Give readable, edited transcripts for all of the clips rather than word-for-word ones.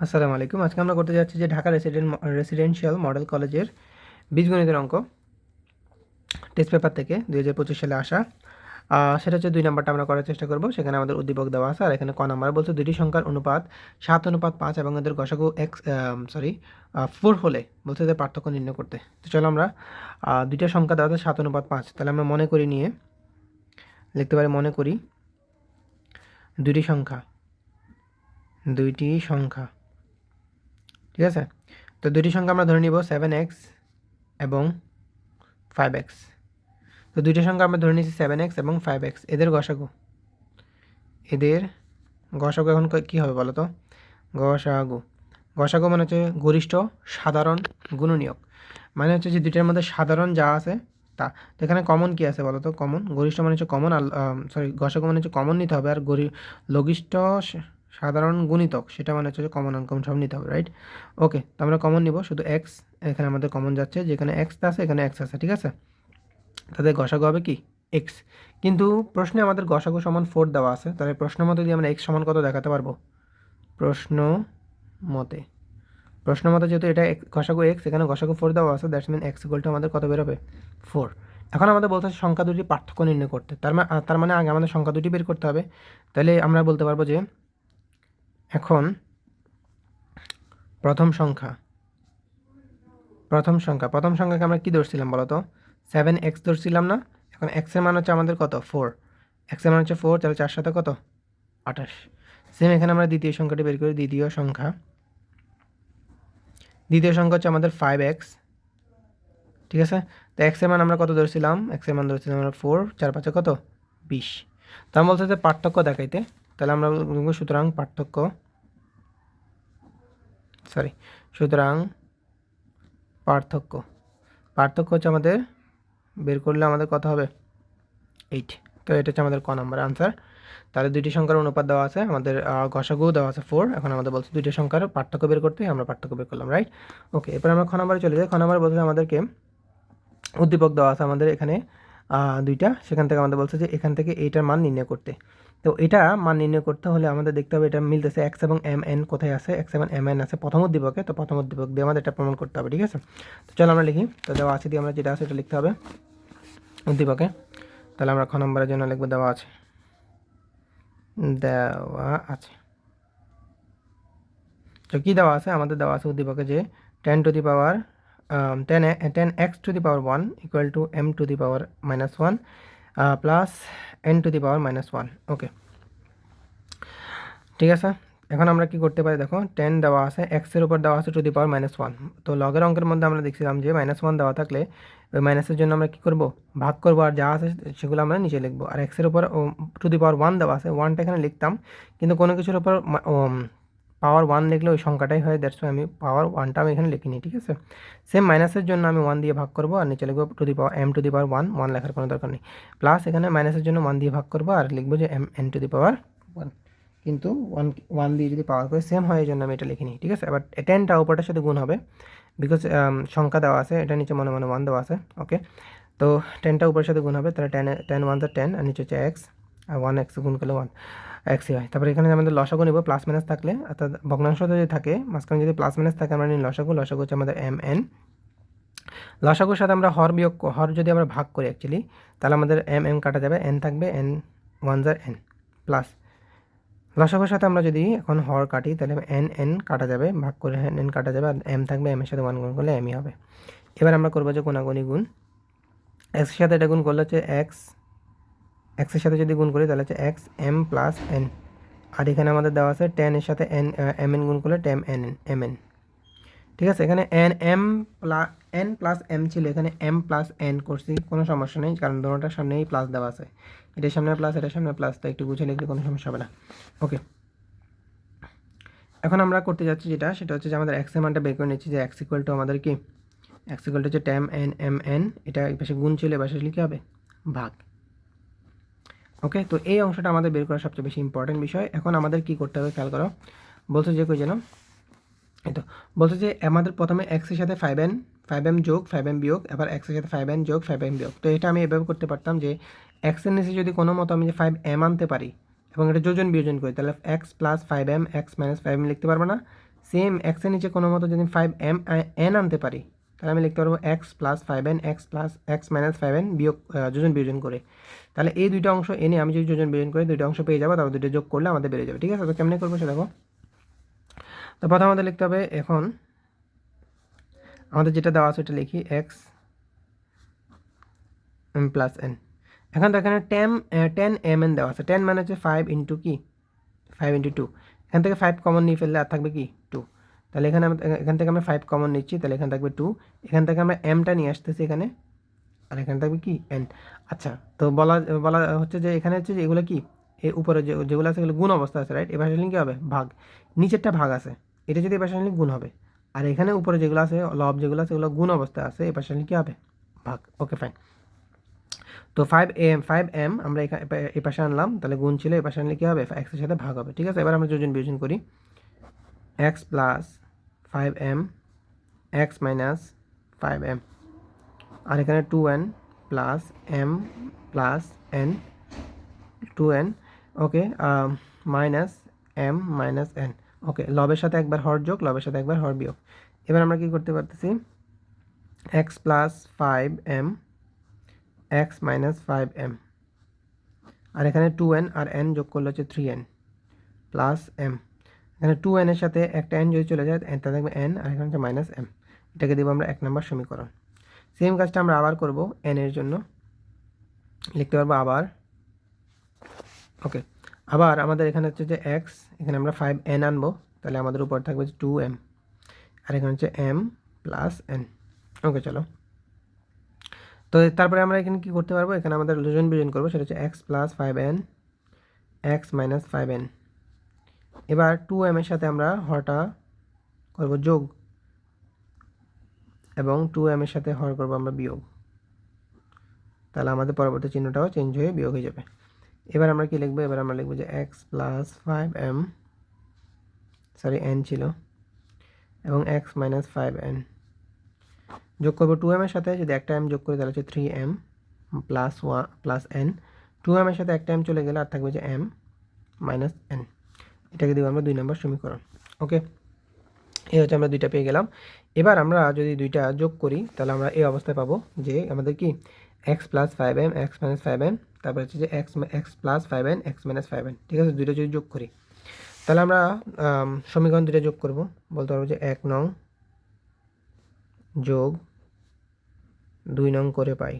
আসসালামু আলাইকুম। আজকে আমরা করতে যাচ্ছি যে ঢাকা রেসিডেন্সিয়াল মডেল কলেজের বীজগণিতের অঙ্ক টেস্ট পেপার থেকে 2025 সালে আসা। সেটা হচ্ছে 2 নাম্বারটা আমরা করার চেষ্টা করব। সেখানে আমাদের উদ্দীপক দেওয়া আছে, আর এখানে ক নাম্বার বলছে দুইটি সংখ্যার অনুপাত 7:5 এবং এদের গসাগু 4 হলে বলছে যে পার্থক্য নির্ণয় করতে। তো চলো আমরা দুইটা সংখ্যা দেওয়া আছে 7:5, তাহলে আমরা মনে করি নিয়ে লিখতে পারি, মনে করি দুইটি সংখ্যা, ঠিক আছে। তো দুইটি সংখ্যা আমরা ধরে নিব 7x এবং 5x। তো দুইটা সংখ্যা আমরা ধরে নিয়েছি 7x এবং 5x, এদের গসাগু এখন কী হবে বলো তো? গসাগু মানে হচ্ছে গরিষ্ঠ সাধারণ গুণনীয়ক, মানে হচ্ছে যে দুইটার মধ্যে সাধারণ যা আছে তা। তো এখানে কমন কী আছে বলো তো? কমন, গরিষ্ঠ মানে হচ্ছে কমন, আর গসাগু মানে হচ্ছে কমন নিতে হবে, আর লঘিষ্ঠ সাধারণ গুণিতক সেটা মানে হচ্ছে কমন আনকমন সব নিতে হবে, রাইট? ওকে, তো আমরা কমন নিব শুধু এক্স। এখানে আমাদের কমন যাচ্ছে, যেখানে এক্স আছে এখানে এক্স আছে, ঠিক আছে। তাদের গসাগু হবে কি? এক্স। কিন্তু প্রশ্নে আমাদের গসাগু সমান 4 দেওয়া আছে, তাহলে প্রশ্ন মতে দিয়ে আমরা এক্স সমান কত দেখাতে পারবো? প্রশ্ন মতে যেহেতু এটা গসাগু এক্স, এখানে গসাগু 4 দেওয়া আছে, that's mean x equal to আমাদের কত বেরোবে? 4। এখন আমাদের বলতে হবে সংখ্যা দুটির পার্থক্য নির্ণয় করতে, তার মানে আগে আমাদের সংখ্যা দুটি বের করতে হবে। তাহলে আমরা বলতে পারবো যে এখন প্রথম সংখ্যাকে আমরা কী ধরছিলাম বলো তো? 7x ধরছিলাম না? এখন এক্সের মান হচ্ছে আমাদের কত? 4। এক্সের মান হচ্ছে 4, তাহলে 4 সাথে কত? 28। সেম এখানে আমরা দ্বিতীয় সংখ্যাটি বের করি। দ্বিতীয় সংখ্যা হচ্ছে আমাদের 5x, ঠিক আছে। তো এক্সের মান আমরা কত ধরছিলাম? এক্সের মান ধরছিলাম আমরা 4, 4 5 কত? 20। তো আমরা বলতে যে পার্থক্য দেখাইতে, তাহলে আমরা লিখব সুতরাং পার্থক্য হচ্ছে আমাদের বের করলে আমাদের কত হবে? 8। তো এটা হচ্ছে আমাদের ক নাম্বার আনসার। তাহলে দুইটি সংখ্যার অনুপাত দেওয়া আছে, আমাদের গসাগু দেওয়া আছে 4। এখন আমাদের বলছে দুইটি সংখ্যার পার্থক্য বের করতে, আমরা পার্থক্য বের করলাম, রাইট? ওকে, এরপর আমরা খ নাম্বারে চলে যাই। খ নাম্বারে বলছে আমাদেরকে উদ্দীপক দেওয়া আছে আমাদের এখানে দুইটা, সেখান থেকে আমাদের বলছে যে এখান থেকে এইটার মান নির্ণয় করতে। তো এটা মান নির্ণয় করতে হলে আমাদের দেখতে হবে এটা মিলতেছে এক্স এবং এম এন কোথায় আছে। এক্স এবং এম এন আছে প্রথম উদ্দীপকে, তো প্রথম উদ্দীপক দিয়ে আমাদের এটা প্রমাণ করতে হবে, ঠিক আছে। তো চলো আমরা লিখি। তো দেওয়া আছে দিয়ে আমরা যেটা আছে এটা লিখতে হবে উদ্দীপকে। তাহলে আমরা খ নম্বরের জন্য লিখবো দেওয়া আছে তো কী দেওয়া আছে? আমাদের দেওয়া আছে উদ্দীপকে যে 10 to the power 10x to the power 1 equal to m to the power -1 plus n to the power -1। Okay, ঠিক আছে। এখন আমরা কি করতে পারি? দেখো 10 দেওয়া আছে, এক্সের উপর দেওয়া আছে টু দি পাওয়ার -1। তো লগের অঙ্কের মধ্যে আমরা দেখছিলাম যে -1 দেওয়া থাকলে ওই মাইনাসের জন্য আমরা কী করবো? ভাগ করবো, আর যা আছে সেগুলো আমরা নিচে লিখবো। আর এক্সের উপর টু দি পাওয়ার 1 দেওয়া আছে, 1টা এখানে লিখতাম, কিন্তু কোনো কিছুর উপর পাওয়ার 1 লিখলে ওই সংখ্যাটাই হয়, দ্যাটস আমি পাওয়ার 1টা আমি এখানে লিখিনি, ঠিক আছে। সেম মাইনাসের জন্য আমি 1 দিয়ে ভাগ করবো আর নিচে লিখবো to the power m to the power 1 লেখার কোনো দরকার নেই। প্লাস এখানে মাইনাসের জন্য 1 দিয়ে ভাগ করবো আর লিখবো যে n টু দি পাওয়ার 1, কিন্তু 1 দিয়ে যদি পাওয়ার করে সেম হয় এই জন্য আমি এটা লিখিনি, ঠিক আছে। এবার 10টা উপরটার সাথে গুণ হবে, বিকজ সংখ্যা দেওয়া আছে, এটা নিচে মনে 1 দেওয়া আছে। ওকে, তো 10টা উপরের সাথে গুণ হবে, তাহলে 10 1 10, আর নিচে হচ্ছে এক্স, আর 1x গুণ করলে 1 এক্সই হয়। তারপরে এখানে আমাদের লসাগু নিব, প্লাস মাইনাস থাকলে, অর্থাৎ ভগ্নাংশ যদি থাকে মাঝখানে যদি প্লাস মাইনাস থাকে আমরা নিই লসাগু হচ্ছে আমাদের mn। লসাগুর সাথে আমরা হর যদি আমরা ভাগ করি অ্যাকচুয়ালি, তাহলে আমাদের m কাটা যাবে, n থাকবে, n 1 n প্লাস লসাগুর সাথে আমরা যদি এখন হর কাটি তাহলে n কাটা যাবে, ভাগ করে n কাটা যাবে, আর m থাকবে, m এর সাথে 1 গুণ করলে mই হবে। এবার আমরা করবো যে কোনাগুনি গুণ, এক্সের সাথে এটা গুণ করলে হচ্ছে এক্সের সাথে যদি গুণ করি তাহলে হচ্ছে এক্স এম প্লাস এন, আর এখানে আমাদের দেওয়া আছে 10 এর সাথে এম এন গুণ করলে এম এন, ঠিক আছে। এখানে এন প্লাস এম ছিল, এখানে এম প্লাস এন করছি, কোনো সমস্যা নেই, কারণ দুটোটার সামনেই প্লাস দেওয়া আছে, এটার সামনে প্লাস এটার সামনে প্লাস, তো একটু গুছিয়ে লিখলে কোনো সমস্যা হবে না। ওকে, এখন আমরা করতে যাচ্ছি সেটা হচ্ছে যে আমাদের এক্স এর মানটা বের করে নিচ্ছি, যে এক্স ইকুয়াল টু আমাদের কি? এক্স ইকুয়াল টু হচ্ছে ট্যাম এন এম এন, এটা এই পাশে গুণ ছিল, এ পাশে লিখে হবে ভাগ। ওকে, তো এই অংশটা আমাদের বের করা সবচেয়ে বেশি ইম্পর্টেন্ট বিষয়। এখন আমাদের কি করতে হবে খেয়াল করো, বলছে যে কই যেন এই তো বলছে যে আমাদের প্রথমে এক্সের সাথে 5m যোগ 5m বিয়োগ, এবার এক্সের সাথে 5n যোগ 5m বিয়োগ। তো এটা আমি এভাবে করতে পারতাম যে এক্সের নিচে যদি কোনো মতো আমি যে 5m আনতে পারি এবং এটা যোজন বিয়োজন করি, তাহলে x plus 5m x minus 5m লিখতে পারবো না? সেম এক্সের নিচে কোনো মতো যদি 5m আনতে পারি, তাহলে আমি লিখতে পারবো x plus 5n x minus 5n বিয়োগ যোজন বিয়োজন করে। তাহলে এই দুইটা অংশ এনে আমি যদি যোজন বিয়োজন করে দুইটা অংশ পেয়ে যাবো, তারপর দুইটা যোগ করলে আমাদের বেড়ে যাবে। ঠিক আছে, তো কেমনে করবো সেটা দেখো। তো প্রথমে আমাদের লিখতে হবে, এখন আমাদের যেটা দেওয়া আছে ওটা লিখি x প্লাস n। এখন তো এখানে 10mn দেওয়া আছে, 10 মানে হচ্ছে 5 ইন্টু কি 5 ইন্টু 2। এখান থেকে 5 কমন নিয়ে ফেললে আর থাকবে কি 2। তাহলে এখান থেকে আমরা 5 কমন নিচ্ছি, তাহলে এখানে থাকবে 2। এখান থেকে আমরা mটা নিয়ে আসতেছি এখানে, আর এখানে থাকবে কি n। আচ্ছা, তো বলা বলা হচ্ছে যে এখানে হচ্ছে যে এগুলো কি এই উপরে যেগুলো আছে এগুলো গুণ অবস্থা আছে, রাইট? এ পাশে কি হবে ভাগ, নিচেরটা ভাগ আছে, এটা যদি এ পাশে গুণ হবে। আর এখানে উপরে যেগুলো আছে লব যেগুলো আছে এগুলো গুণ অবস্থা আছে, এ পাশে কি হবে ভাগ। Okay fine. তো 5m আমরা এখানে এই পাশে আনলাম, তাহলে গুণ ছিল, এই পাশে আনলে কী হবে x এর সাথে ভাগ হবে। ঠিক আছে, এবার আমরা যোজন বিয়োজন করি। x plus 5m x minus 5m, আর এখানে 2n plus m plus n 2n, ওকে, মাইনাস m মাইনাস n। ওকে, লবের সাথে একবার হর যোগ, লবের সাথে একবার হর বিয়োগ। এবার আমরা কি করতে পারতেছি, x plus 5m x minus 5m, আর এখানে 2n আর n যোগ করলে হচ্ছে 3n প্লাস m। এখানে 2n এর সাথে একটা n যদি চলে যায় তাহলে থাকবে n, আর এখানে হচ্ছে মাইনাস m। এটাকে দেবো আমরা 1 নম্বর সমীকরণ। সেম কাজটা আমরা আবার করব n এর জন্য, লিখতে পারবো আবার। ওকে, আবার আমাদের এখানে হচ্ছে যে x, এখানে আমরা 5n আনবো, তাহলে আমাদের উপর থাকবে 2m, আর এখানে হচ্ছে m প্লাস n। ওকে চলো, তো তারপরে আমরা এখানে কি করতে পারবো, এখানে আমাদের যোজন বিয়োজন করবো, সেটা হচ্ছে x plus 5n x minus 5n। এবার 2m এর সাথে আমরা হরটা করব যোগ, এবং 2m এর সাথে হর করব আমরা বিয়োগ, তাহলে আমাদের পরবর্তী চিহ্নটাও চেঞ্জ হয়ে বিয়োগ হয়ে যাবে। এবার আমরা কি লিখবো, এবার আমরা লিখবো যে x plus 5m, sorry n ছিল, এবং x মাইনাস 5n যোগ করবো 2m এর সাথে, যদি একটা m যোগ করি তাহলে হচ্ছে 3m plus 1 plus n। 2m এর সাথে একটা m চলে গেলে আর থাকবে যে m মাইনাস n। এটাকে দিব আমরা 2 নম্বর সমীকরণ। ওকে, এই হচ্ছে আমরা দুইটা পেয়ে গেলাম। এবার আমরা যদি দুইটা যোগ করি তাহলে আমরা এই অবস্থায় পাবো যে আমাদের কি x plus 5m x minus 5n, তারপর হচ্ছে যে x plus 5n x minus 5n। ঠিক আছে, দুইটা যদি যোগ করি তাহলে আমরা সমীকরণ দুইটা যোগ করব, বলতে পারবো যে 1 নং যোগ 2 নং করে পাই।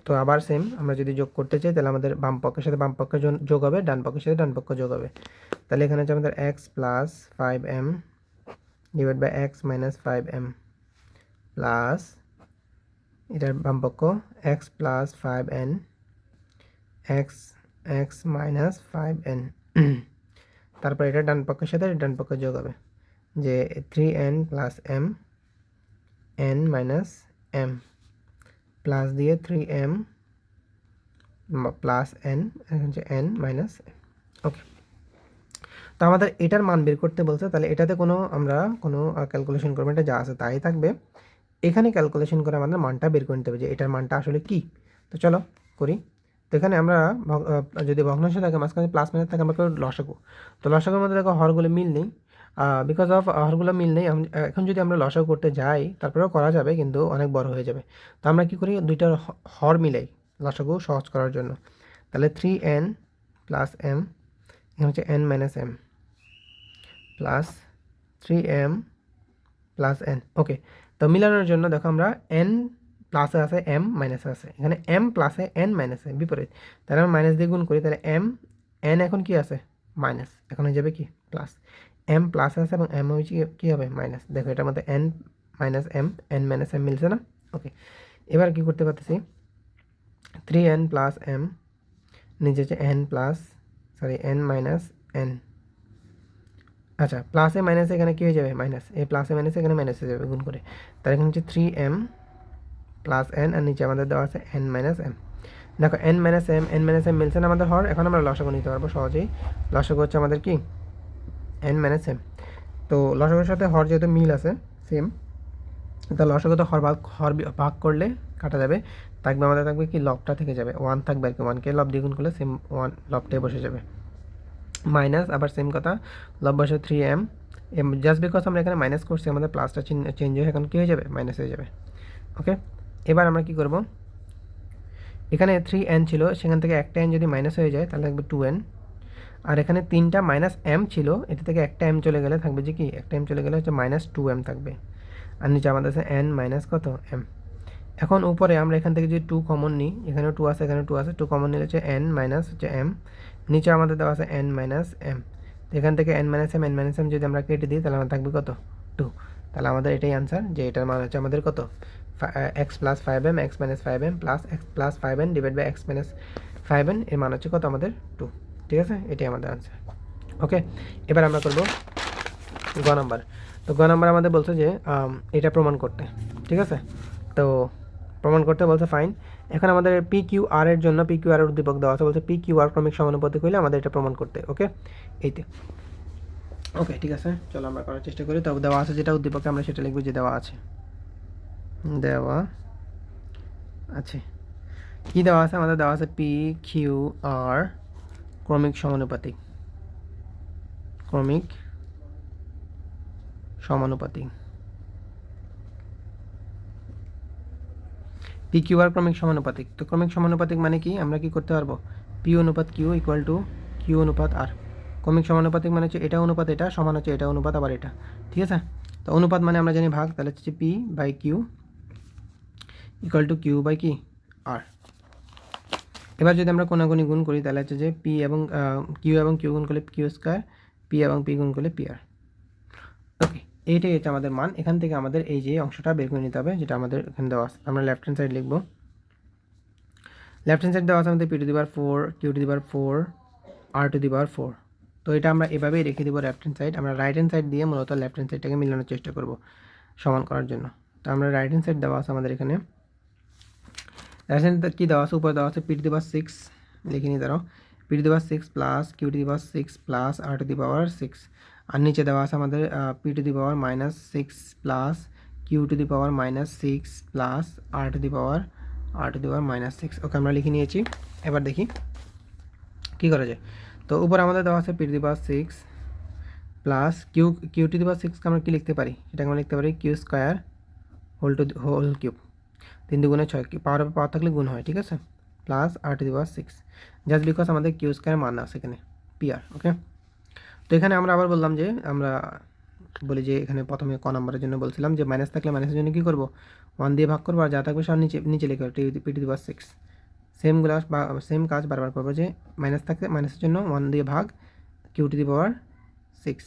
তো আবার সেম, আমরা যদি যোগ করতে চাই তাহলে আমাদের বাম পক্ষের সাথে বাম পক্ষের যোগ হবে, ডান পক্ষের সাথে ডান পক্ষ যোগ হবে। তাহলে এখানে হচ্ছে আমাদের x plus 5m divide by x minus 5m plus এটার বাম পক্ষ x plus 5n x minus 5n। তারপর এটা ডান পক্ষের সাথে ডান পক্ষে যোগ হবে, যে 3n plus m n minus m plus দিয়ে 3m প্লাস n, হচ্ছে n মাইনাস m। ওকে, তো আমাদের এটার মান বের করতে বলছে, তাহলে এটাতে আমরা কোনো ক্যালকুলেশন করবো, এটা যা আছে তাই থাকবে। এখানে ক্যালকুলেশন করে আমাদের মানটা বের করে নিতে হবে যে এটার মানটা আসলে কি। তো চলো করি। তো এখানে আমরা যদি ভগ্নাংশ থাকে মাঝখানে প্লাস মাইনাস থাকে আমরা করি লসাগু। তো লসাগুর মধ্যে দেখো হরগুলো মিল নেই, বিকজ অফ হরগুলো মিল নেই। এখন যদি আমরা লসাগু করতে যাই তারপরেও করা যাবে, কিন্তু অনেক বড় হয়ে যাবে। তো আমরা কি করি, দুইটার হর মিলাই লসাগু সহজ করার জন্য। তাহলে 3n প্লাস m, এখানে হচ্ছে n minus m plus 3m plus n। ওকে, তো মিলানোর জন্য দেখো আমরা n প্লাসে আছে m মাইনাসে আছে, এখানে m প্লাসে n মাইনাসে বিপরীত, তাহলে আমরা মাইনাস দিয়ে গুণ করি, তাহলে n এখন কি আছে মাইনাস, এখন হয়ে যাবে কি প্লাস। m প্লাস আছে এবং m হয়েছে কি হবে মাইনাস। দেখো এটার মধ্যে n minus m n minus m মিলছে না। ওকে, এবার কি করতে পারতেছি, 3n প্লাস m নিচে হচ্ছে n মাইনাস n। আচ্ছা, প্লাসে মাইনাসে এখানে কী হয়ে যাবে মাইনাস, এই প্লাসে মাইনাসে এখানে মাইনাস হয়ে যাবে গুণ করে। তার এখানে হচ্ছে 3m প্লাস n, আর নিচে আমাদের দেওয়া আছে n মাইনাস m। দেখো n মাইনাস m মিলছে না আমাদের হর, এখন আমরা লসাগু নিতে পারবো সহজেই। লসাগু হচ্ছে আমাদের কি n মাইনাস m। তো লসাগুর সাথে হর যেহেতু মিল আছে সেম, তা লসাগুতে হর ভাগ করলে কাটা যাবে। থাকবে আমাদের থাকবে কি লবটা থেকে যাবে, 1 থাকবে আর কি, 1কে লব দিয়ে গুণ করলে সেম 1 লবটাই বসে যাবে, মাইনাস আবার সেম কথা লব বসে 3m, জাস্ট বিকজ আমরা এখানে মাইনাস করছি আমাদের প্লাসটা চেঞ্জ হয়ে এখন কী হয়ে যাবে, মাইনাস হয়ে যাবে। ওকে, এবার আমরা কি করব, এখানে 3n ছিল, সেখান থেকে একটা n যদি মাইনাস হয়ে যায় তাহলে থাকবে 2n, আর এখানে 3টা মাইনাস m ছিল, এটা থেকে একটা m চলে গেলে থাকবে যে কি, একটা m চলে গেলে হচ্ছে মাইনাস 2m থাকবে, আর নিচে আমাদের আছে n মাইনাস কত m। এখন উপরে আমরা এখান থেকে যদি 2 কমন নিই, এখানেও 2 আছে, এখানে 2 আছে, 2 কমন নিলে হচ্ছে n মাইনাস হচ্ছে m, নিচে আমাদের দেওয়া আছে n মাইনাস m, এখান থেকে n মাইনাস m যদি আমরা কেটে দিই তাহলে আমার থাকবে কত 2, তাহলে আমাদের এটাই আনসার, যে এটার মান হচ্ছে আমাদের কত x plus 5m x minus 5m plus x plus 5n divide by x minus 5n, এর মান হচ্ছে কত আমাদের 2, ঠিক আছে, এটাই আমাদের আনসার। ওকে, এবার আমরা করব গ নাম্বার। তো গ নাম্বার আমাদের বলছে যে এটা প্রমাণ করতে, ঠিক আছে, তো প্রমাণ করতে বলছে ফাইন। এখন আমাদের পি কিউ আর এর জন্য পি কিউ আর এর উদ্দীপক দেওয়া আছে, বলছে পি কিউ আর ক্রমিক সমানুপাতিক হইলে আমাদের এটা প্রমাণ করতে। ওকে, এইতে ওকে ঠিক আছে, চলো আমরা করার চেষ্টা করি। তবে দেওয়া আছে যেটা উদ্দীপকে আমরা সেটা লিখব, যে দেওয়া আছে, দেওয়া আছে কি দেওয়া আছে, আমাদের দেওয়া আছে পি কিউ আর ক্রমিক সমানুপাতিক, ক্রমিক সমানুপাতিক, পি কিউ আর ক্রমিক সমানুপাতিক। তো ক্রমিক সমানুপাতিক মানে কি, আমরা কি করতে পারবো, পি অনুপাত কিউ ইকুয়াল টু কিউ অনুপাত আর। ক্রমিক সমানুপাতিক মানে হচ্ছে এটা অনুপাত এটা সমান হচ্ছে এটা অনুপাত আবার এটা, ঠিক আছে। তো অনুপাত মানে আমরা জানি ভাগ, তাহলে হচ্ছে p by q equal to q by কি আর। এবার যদি আমরা কোনাগুনি গুণ করি তাহলে হচ্ছে যে পি এবং কিউ গুণ করলে কিউ স্কোয়ার, পি এবং পি গুণ করলে পি আর। ওকে, এইটাই হচ্ছে আমাদের মান। এখান থেকে আমাদের এই যে অংশটা বের করে নিতে হবে, যেটা আমাদের এখানে দেওয়া আছে। আমরা লেফট হ্যান্ড সাইড লিখবো, লেফট হ্যান্ড সাইড দেওয়া আছে আমাদের p to the power 4 q to the power 4 r to the power 4। তো এটা আমরা এভাবেই রেখে দেবো লেফট হ্যান্ড সাইড। আমরা রাইট হ্যান্ড সাইড দিয়ে মূলত লেফট হ্যান্ড সাইডটাকে মিলানোর চেষ্টা করব সমান করার জন্য। তো আমরা রাইট হ্যান্ড সাইড দেওয়া আছে আমাদের এখানে, রাইট হ্যান্ড কী দেওয়া আছে, উপরে দেওয়া আছে পি টু দি পাওয়ার 6, লিখে নিই দাঁড়াও, p to the power 6 plus q to the power 6 plus r to the power 6, আর নিচে দেওয়া আছে আমাদের p to the power minus 6 plus q to the power minus 6 plus r to the power minus 6। Okay, আমরা লিখে নিয়েছি। এবার দেখি কী করা যায়। তো উপরে আমাদের দেওয়া আছে p to the power 6 plus q to the power 6কে আমরা কী লিখতে পারি, সেটাকে আমরা লিখতে পারি কিউ স্কোয়ার হোল কিউব, 3 দুগুণে 6, পাওয়ার থাকলে গুণ হয়, ঠিক আছে, plus r to the power 6, just because আমাদের কিউ স্কোয়ার মান আছে এখানে পি আর। ওকে, তো এখানে আমরা আবার বললাম যে আমরা বলি যে এখানে প্রথমে ক নাম্বারের জন্য বলছিলাম যে মাইনাস থাকলে মাইনাসের জন্য কী করবো, 1 দিয়ে ভাগ করবো, আর যা থাকবে সব নিচে লিখে P to the power 6। Same কাজ বারবার করবো, যে মাইনাস থাকলে মাইনাসের জন্য 1 দিয়ে ভাগ q to the power 6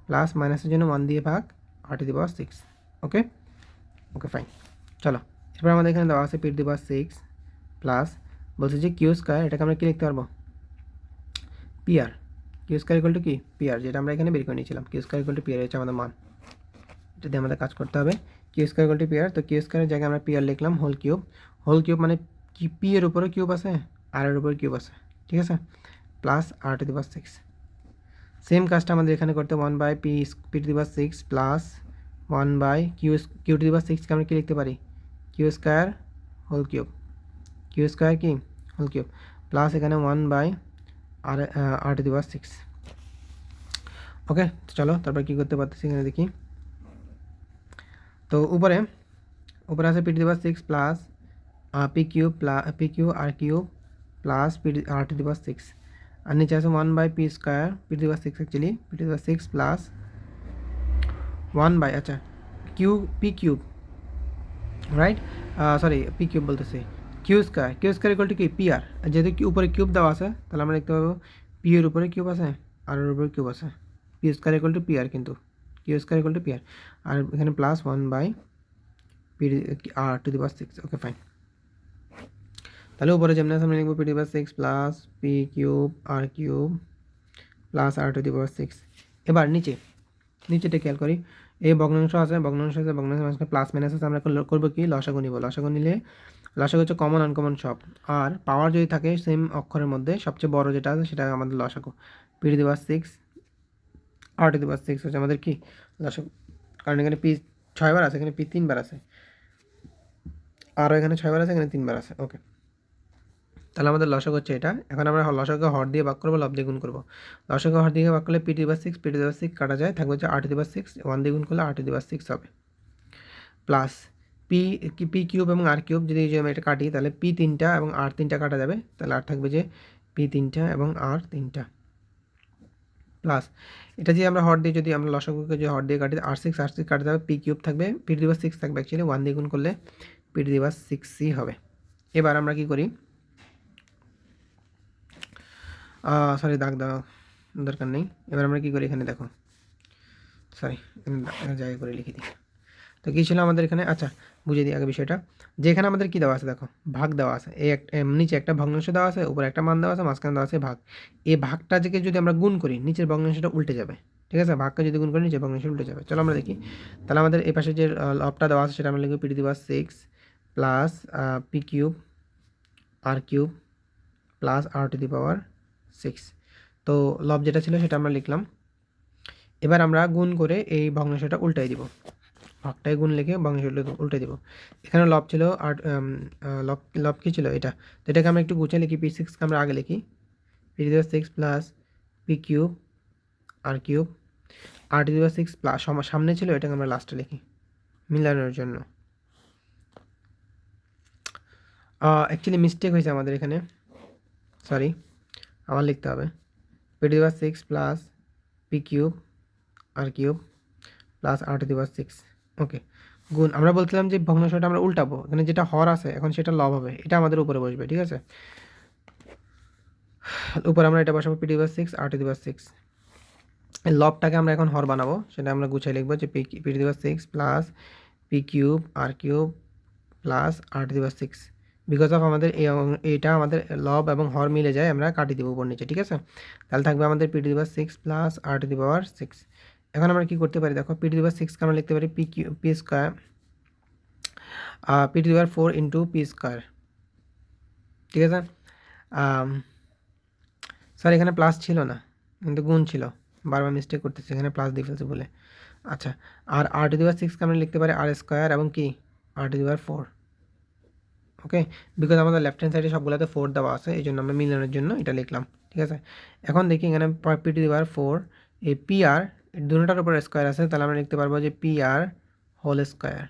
plus মাইনাসের জন্য 1 দিয়ে ভাগ আর to the power 6। Okay okay fine, চলো এরপর আমাদের এখানে দেওয়া আছে p to the power 6 plus বলছে যে কিউ স্কোয়ার, এটাকে আমরা কী লিখতে পারবো, p r, q square equal to কি পি আর, যেটা আমরা এখানে বের করে নিয়েছিলাম। Q square equal to p r হচ্ছে আমাদের মান, যদি আমাদের কাজ করতে হবে। Q square equal to p r, তো কিউ স্কোয়ারের জায়গায় আমরা পি আর লিখলাম হোল কিউব মানে কি পি এর উপরে কিউব আছে আর এর উপরে কিউব আছে, ঠিক আছে, plus r to the power 6। Same কাজটা আমাদের এখানে করতে 1 by p to the power 6 plus 1 by q to the power 6কে আমরা কী লিখতে পারি, q square whole cube, q square কি হোল কিউব, প্লাস এখানে 1 by R to the power 6। ওকে, চলো তারপর কী করতে পারতেছি এখানে দেখি। তো উপরে আছে p to the power 6 plus p q r cube plus r to the power 6, আর নিচে আছে 1 by p square p to the power 6, actually p to the power 6 plus 1 by আচ্ছা p cube right, sorry p cube বলতেছি, q square equal to কি p r, যেহেতু কি উপরে cube দেওয়া আছে তাহলে আমরা দেখতে পাবো পি এর উপরে কিউব আছে আর এর উপরে কিউব আছে, p square equal to p r, কিন্তু q square equal to p r এখানে plus 1 by p r to the power 6। Okay fine, তাহলে উপরে যেমন আছে আমরা লিখবো p to the power 6 plus p cube plus r to the power 6। এবার নিচেটা খেয়াল করি, এই ভগ্নাংশ আছে ভগ্নাংশের মাঝখানে প্লাস মাইনাস আছে, আমরা করবো কি লসাগু নিব, লসাগু নিলে লসাগু হচ্ছে কমন আনকমন সব, আর পাওয়ার যদি থাকে সেম অক্ষরের মধ্যে সবচেয়ে বড় যেটা আছে সেটা আমাদের লসাগু, p to the power 6 r to the power 6 হচ্ছে আমাদের কি লসাগু, কারণ এখানে পি 6 বার আছে, এখানে পি 3 বার আছে, আরও এখানে 6 বার আছে, এখানে 3 বার আছে। ওকে, তাহলে আমাদের লসাগু হচ্ছে এটা। এখন আমরা লসাগুকে হর দিয়ে ভাগ করবো, লব দিয়ে গুণ করবো। লসাগু হর দিয়ে ভাগ করলে p^6, p^6 কাটা যায়, থাকবে হচ্ছে r^6, 1 দিয়ে গুণ করলে r^6 হবে, প্লাস পি কিউব এবং আর কিউব যদি আমি এটা কাটি তাহলে পি 3টা এবং আর 3টা কাটা যাবে, তাহলে আর থাকবে যে পি 3টা এবং আর 3টা, প্লাস এটা যে আমরা হর দিয়ে যদি আমরা লসাগুকে যে হর দিয়ে কাটি r6 কাটা যাবে, পি কিউব থাকবে, p^6 থাকবে অ্যাকচুয়ালি, 1 দিয়ে গুণ করলে p^6ই হবে। এবার আমরা কি করি, সরি দাগ দেওয়া দরকার নেই। এবার আমরা কী করি, এখানে দেখো, সরি জায়গা করে লিখে দিই। তো কী ছিল আমাদের এখানে, আচ্ছা বুঝিয়ে দিই আগে বিষয়টা, যে এখানে আমাদের কী দেওয়া আছে দেখো, ভাগ দেওয়া আছে, এই নিচে একটা ভগ্নাংশ দেওয়া আছে, উপরে একটা মান দেওয়া আছে, মাঝখানে দেওয়া আছে ভাগ। এই ভাগটা থেকে যদি আমরা গুণ করি নিচের ভগ্নাংশটা উল্টে যাবে, ঠিক আছে, ভাগকে যদি গুণ করি নিচের ভগ্নাংশ উল্টে যাবে। চলো আমরা দেখি, তাহলে আমাদের এই পাশে যে লবটা দেওয়া আছে সেটা আমরা লিখব p^6 plus p cube r cube plus r^6। তো লব যেটা ছিল সেটা আমরা লিখলাম। এবার আমরা গুণ করে এই ভগ্নাংশটা উল্টাই দিব, ভাগটায় গুণ লিখে ভগ্নাংশটা উল্টে দিব। এখানে লব ছিল আর লব কী ছিল এটা, তো এটাকে আমরা একটু গুছিয়ে লিখি, p6কে আমরা আগে লিখি, p^6 plus p cube r cube r^6 plus সামনে ছিল, এটাকে আমরা লাস্টে লিখি মিলানোর জন্য। অ্যাকচুয়ালি মিস্টেক হয়েছে আমাদের এখানে, সরি, আমার লিখতে হবে p^6 plus p cube r cube plus r^6। ওকে, গুণ আমরা বলছিলাম যে ভগ্নাংশটা আমরা উল্টাবো, এখানে যেটা হর আছে এখন সেটা লব হবে, এটা আমাদের উপরে বসবে, ঠিক আছে, উপরে আমরা এটা বসাবো p^6 r^6। এই লবটাকে আমরা এখন হর বানাবো, সেটা আমরা গুছিয়ে লিখবো যে p^6 plus p cube r cube plus r^6। Because of আমাদের এটা আমাদের লব এবং হর মিলে যায়, আমরা কাটি দেবো উপর নিচে, ঠিক আছে। তাহলে থাকবে আমাদের p^6 প্লাস r^6। এখন আমরা কি করতে পারি দেখো, p^6কে আমরা লিখতে পারি P square p^4 into P square, ঠিক আছে। স্যার এখানে প্লাস ছিল না কিন্তু গুণ ছিল, বারবার মিস্টেক করতেছি, এখানে প্লাস দিয়ে ফেলছে বলে। আচ্ছা, আর r^6কে আমরা লিখতে পারি আর স্কোয়ার এবং কি r^4। ওকে, বিকজ আমাদের লেফট হ্যান্ড সাইডে সবগুলোতে 4 দেওয়া আছে, এই জন্য আমরা মিলানোর জন্য এটা লিখলাম, ঠিক আছে। এখন দেখি এখানে p^4 এই পি আর দুটোটার উপর স্কোয়ার আছে, তাহলে আমরা লিখতে পারবো যে পি আর হোল স্কোয়ার,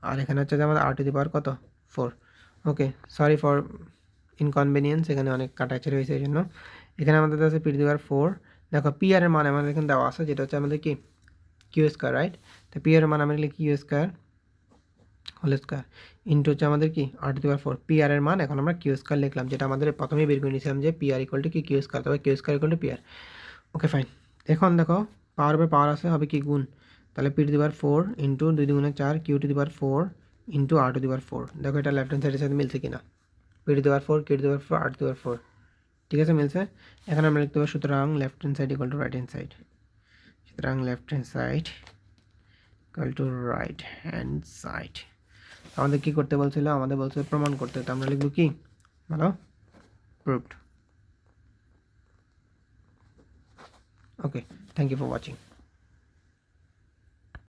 আর এখানে হচ্ছে যে আমাদের r^4 কত 4। ওকে, সরি ফর ইনকনভিনিয়েন্স, এখানে অনেক কাটাছেড়ে হয়েছে এই জন্য। এখানে আমাদের আছে p^4, দেখো পি আর এর মান আমাদের এখানে দেওয়া আছে, যেটা হচ্ছে আমাদের কি কিউ স্কোয়ার, রাইট। তো পি আর এর মান আমরা লিখি q square whole square into হচ্ছে আমাদের কি r^4। পি আর এর মান এখন আমরা কিউ স্কোয়ার লিখলাম, যেটা আমাদের প্রথমেই বের করে নিয়েছিলাম যে পি আর ইকুয়াল টু কি কিউ স্কোয়ার, তবে q square equal to p r. Okay fine, এখন দেখো পাওয়ার উপর পাওয়ার আছে, হবে কি গুণ, তাহলে p^4 into 2 × 4 q^4 into r^4। দেখো এটা লেফট হ্যান্ড সাইডের সাথে মিলছে কিনা, p^4 q^4 r^4, ঠিক আছে মিলছে। এখন আমরা লিখতে পারি সুতরাং left hand side equal to right hand side, সুতরাং left hand side equal to right hand side. আমাদের কি করতে বলছিল, আমাদের বলছিল প্রমাণ করতে, তো আমরা লিখব কি, ভালো, proved. Okay, thank you for watching.